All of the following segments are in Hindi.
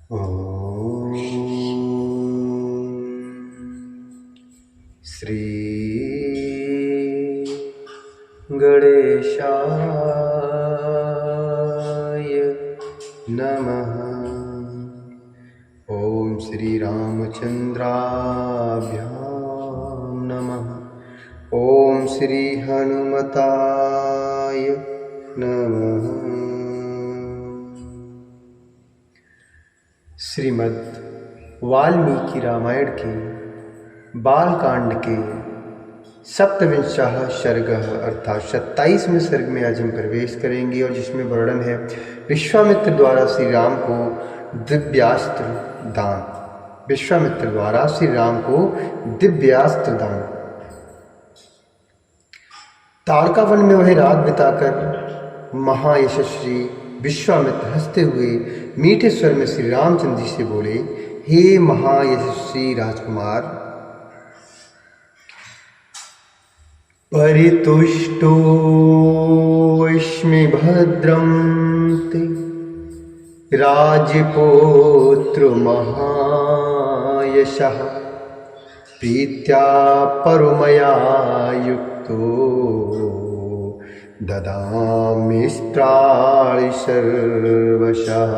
ॐ श्री गणेशाय नमः। ॐ श्री रामचन्द्राभ्यां नमः। ॐ श्री हनुमताय नमः। श्रीमद् वाल्मीकि रामायण के बालकांड के सप्तविंशः सर्गः अर्थात 27वें सर्ग में आज हम प्रवेश करेंगे और जिसमें वर्णन है विश्वामित्र द्वारा श्री राम को दिव्यास्त्र दान। विश्वामित्र द्वारा श्री राम को दिव्यास्त्र दान। ताड़का वन में वह रात बिताकर महायशस्वी विश्वामित्र हंसते हुए मीठे स्वर में श्री रामचंद्र जी से बोले, हे महायशस्वी राजकुमार, परितुष्टोऽस्मि भद्रं ते राजपुत्र महायशः प्रीत्या परमया युक्तो ददामि सर्वशः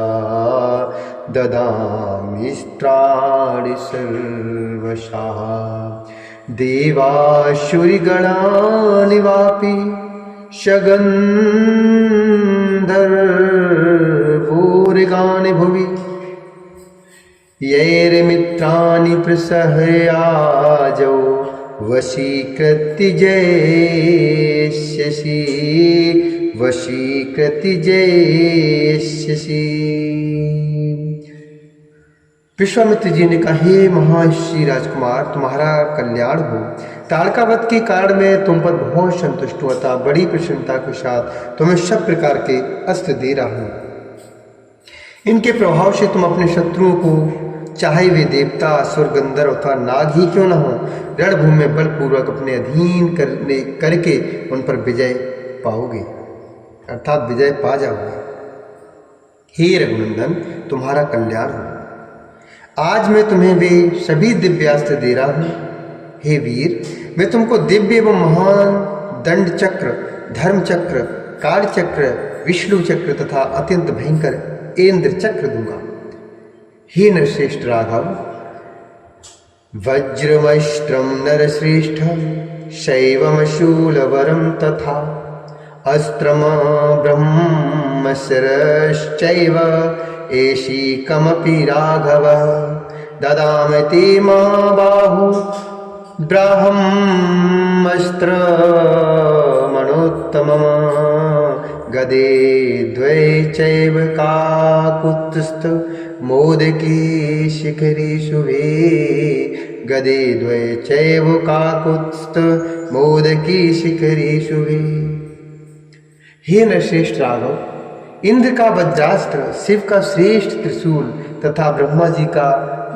सर्वशः। देवासुरगणानिवापि शगन्धर्वोर्गानि भुवि यैर्मित्राणि प्रसहयाजौ वशीकृत्य जयष्यसि। विश्वामित्र जी ने कहा, हे महर्षि राजकुमार, तुम्हारा कल्याण हो। ताड़कावध के कारण मैं तुम पर बहुत संतुष्ट हुआ था। बड़ी प्रसन्नता के साथ तुम्हें सब प्रकार के अस्त्र दे रहा हूं। इनके प्रभाव से तुम अपने शत्रुओं को, चाहे वे देवता, असुर, गंधर्व अथवा नाग ही क्यों न हो, रणभूमि में बलपूर्वक अपने अधीन करके उन पर विजय पाओगे, अर्थात विजय पा जाओगे। हे रघुनंदन, तुम्हारा कल्याण हो। आज मैं तुम्हें वे सभी दिव्यास्त्र दे रहा हूं। हे वीर, मैं तुमको दिव्य एवं महान दंड चक्र, धर्म चक्र, काल चक्र, विष्णु चक्र तथा अत्यंत भयंकर इंद्र चक्र दूंगा। हे नरश्रेष्ठ राघव, वज्रमस्त्रं नरश्रेष्ठं शैवमशूलवरं तथा अस्त्रं ब्रह्मशरश्चैव एषिकमपि राघव ददामि ते महाबाहो ब्राह्मस्त्रमणोत्तमम् गदे द्वये चैव काकुत्स्थ मोदकी शिखरि शुभे गदे द्वये चैव काकुत्स्थ मोदकी शिखरि शुभे। हे नरश्रेष्ठ राघव, इंद्र का वज्रास्त्र, शिव का श्रेष्ठ त्रिशूल तथा ब्रह्मा जी का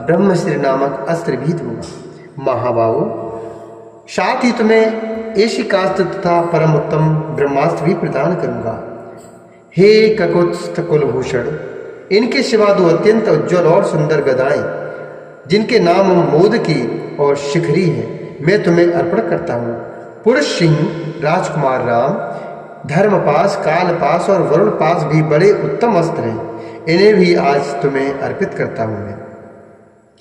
ब्रह्मश्री नामक अस्त्र भी दूंगा। महाबाहो, साथ ही तुम्हें एशिकास्त्र तथा परम उत्तम ब्रह्मास्त्र भी प्रदान करूंगा। हे ककुत्स्थ कुलभूषण, इनके सिवा दो अत्यंत उज्ज्वल और सुंदर गदाएं, जिनके नाम मोदकी और शिखरी हैं, मैं तुम्हें अर्पण करता हूँ। पुरुष सिंह राजकुमार राम, धर्मपास, कालपास और वरुण पास भी बड़े उत्तम अस्त्र हैं। इन्हें भी आज तुम्हें अर्पित करता हूँ मैं।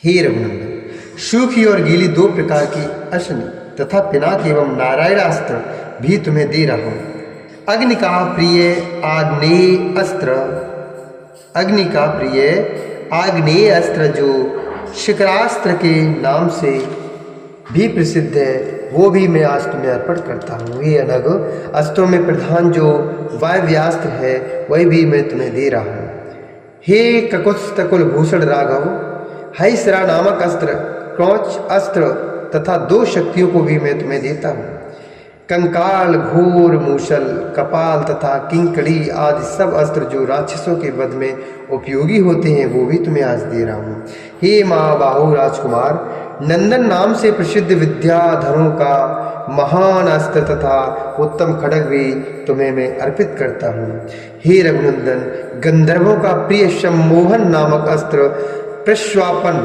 हे रघुनंदन, सूखी और गीली दो प्रकार की अश्नि तथा पिनाक एवं नारायणास्त्र भी तुम्हें दे रहा हूँ। अग्नि का प्रिय आग्नेय अस्त्र जो शिखरास्त्र के नाम से भी प्रसिद्ध है, वो भी मैं आज तुम्हें अर्पण करता हूँ। ये अनग अस्त्रों में प्रधान जो वायव्यास्त्र है, वही भी मैं तुम्हें दे रहा हूँ। हे ककुत्स्थ कुलभूषण राघव, हैसरा नामक अस्त्र, क्रौच अस्त्र तथा दो शक्तियों को भी मैं तुम्हें देता हूँ। कंकाल, घोर, मूसल, कपाल तथा किंकड़ी आदि सब अस्त्र जो राक्षसों के वध में उपयोगी होते हैं वो भी तुम्हें आज दे रहा हूँ। हे महाबाहु राजकुमार, नंदन नाम से प्रसिद्ध विद्याधरों का महान अस्त्र तथा उत्तम खड्ग भी तुम्हें मैं अर्पित करता हूँ। हे रघुनंदन, गंधर्वों का प्रिय सम्मोहन नामक अस्त्र, प्रश्वापन,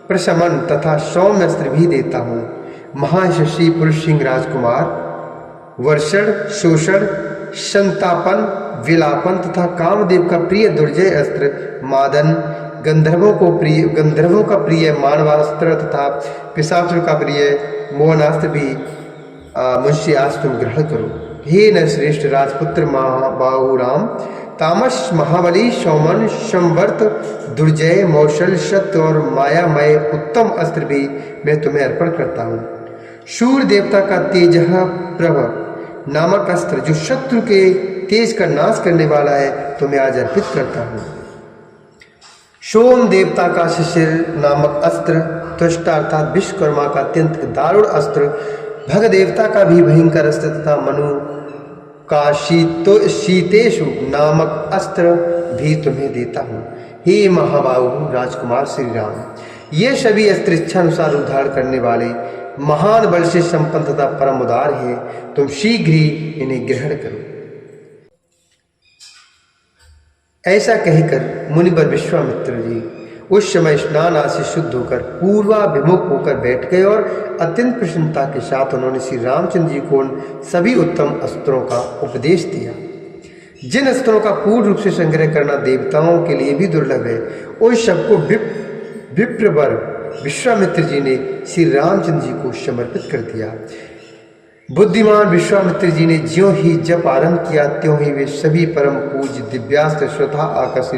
प्रशमन तथा सौम्य अस्त्र भी देता हूँ। महायशस्वी पुरुष सिंह राजकुमार, वर्षण, शोषण, संतापन, विलापन तथा कामदेव का प्रिय दुर्जय अस्त्र मादन, गंधर्वों का प्रिय मानवास्त्र तथा पिशाचों का प्रिय मोहनास्त्र भी मुझसे आज तुम ग्रहण करो। हे नरश्रेष्ठ राजपुत्र महाबाहु राम, तामस, महाबली, सौमन, संवर्त, दुर्जय, मौसल, सत्य और मायामय उत्तम अस्त्र भी मैं तुम्हें अर्पण करता हूँ। शूर देवता का तेजः प्रभ नामक अस्त्र जो शत्रु के तेज का नाश करने वाला है तुम्हें आज अर्पित करता हूँ। सोम देवता का शिशिर नामक अस्त्र, त्वष्टा अर्थात विश्वकर्मा का अत्यंत दारुण अस्त्र, भग देवता का भी भयंकर अस्त्र तथा मनु का शीतेशु नामक अस्त्र भी तुम्हें देता हूँ। हे महाबाहु राजकुमार श्री राम, ये सभी अस्त्र इच्छानुसार उद्धार करने वाले महान बल से संपन्न तथा परम उदार हैं। तुम शीघ्र ही इन्हें ग्रहण करो। ऐसा कहकर मुनिवर विश्वामित्र जी उस समय स्नान आदि से शुद्ध होकर पूर्वाभिमुख होकर बैठ गए और अत्यंत प्रसन्नता के साथ उन्होंने श्री रामचंद्र जी को उन सभी उत्तम अस्त्रों का उपदेश दिया जिन अस्त्रों का पूर्ण रूप से संग्रह करना देवताओं के लिए भी दुर्लभ है। उस सबको विप्रवर विश्वामित्र जी ने श्री रामचंद्र जी को समर्पित कर दिया। बुद्धिमान विश्वामित्र जी ने ज्यों ही जप आरंभ किया त्यों ही वे सभी परम पूज्य दिव्यास्त्र स्वतः आकर श्री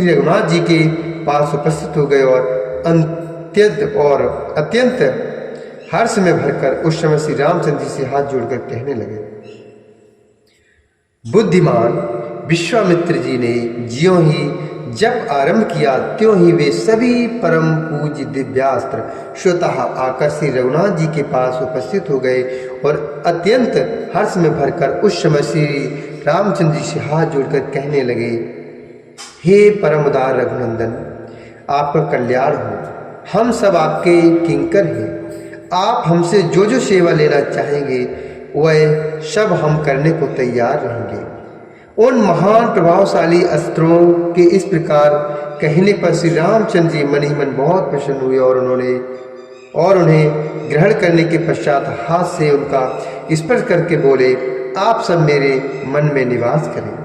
रघुनाथ जी के पास उपस्थित हो गए और अत्यंत हर्ष में भरकर उस समय श्री रामचंद्र जी से हाथ जोड़कर कहने लगे। बुद्धिमान विश्वामित्र जी ने ज्यों ही जब आरंभ किया त्यों ही वे सभी परम पूज्य दिव्यास्त्र स्वतः आकर श्री रघुनाथ जी के पास उपस्थित हो गए और अत्यंत हर्ष में भरकर उस समय श्री रामचंद्र जी से हाथ जोड़कर कहने लगे, हे परम उदार रघुनंदन, आपका कल्याण हो। हम सब आपके किंकर हैं। आप हमसे जो जो सेवा लेना चाहेंगे वह सब हम करने को तैयार रहेंगे। उन महान प्रभावशाली अस्त्रों के इस प्रकार कहने पर श्री रामचंद्र जी मन ही मन बहुत प्रसन्न हुए और उन्हें ग्रहण करने के पश्चात हाथ से उनका स्पर्श करके बोले, आप सब मेरे मन में निवास करें।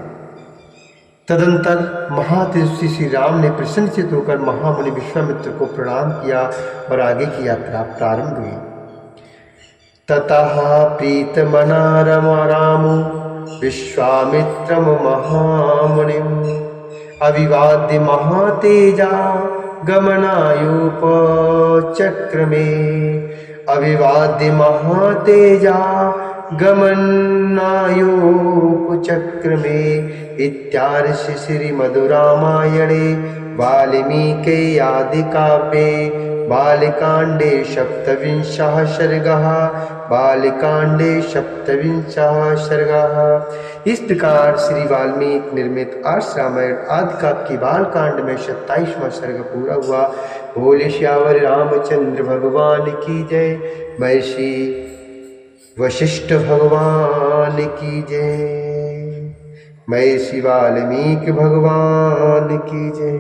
तदंतर महातेजस्वी श्री राम ने प्रसन्नचित होकर महामुनि विश्वामित्र को प्रणाम किया और आगे की यात्रा प्रारंभ हुई। ततः प्रीतमना रामो विश्वामित्रम महामुनिम अविवाद्य महातेजा गमनायोपचक्रमे अविवाद्य महातेजा गमनायोपचक्रमे इत्यार्ष श्रीमद्रामायणे वाल्मीकि आदि काव्ये बालकांडे सप्तविंशः सर्गः बालकांडे सप्तविंशः सर्गः। इस प्रकार श्री वाल्मीकि निर्मित आर्ष रामायण आदि काव्य की बालकांड में 27वां सर्ग पूरा हुआ। बोले श्यावर रामचंद्र भगवान की जय। महर्षि वशिष्ठ भगवान की जय। महर्षि वाल्मीकि भगवान की जय।